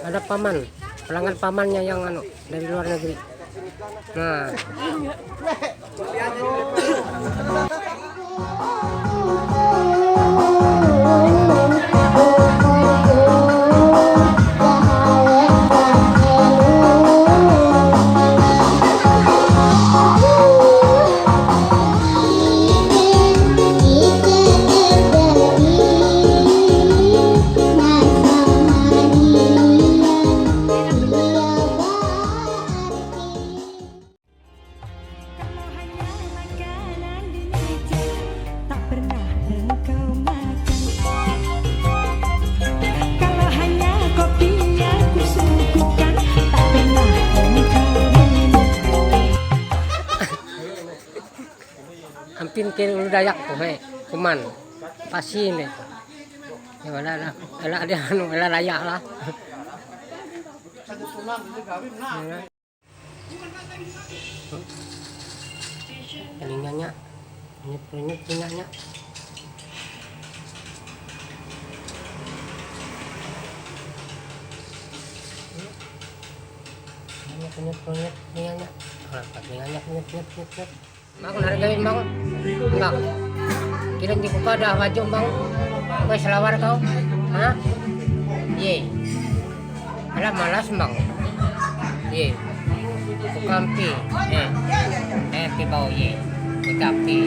Ada paman, pelanggan pamannya yang dari luar negeri. Nah, hampir kiri ulu Dayak tuh, kuman, pasin deh. Ya ada dia ada layak lah. Telinganya, ini telinganya. Penyet telinganya. Telinganya penyet. Bang, hargain bang, enggak. Kira di buka dah baju bang, kau selawar kau, hah? Ye, alah malas bang, ye, buka pi, pi bau ye, buka pi.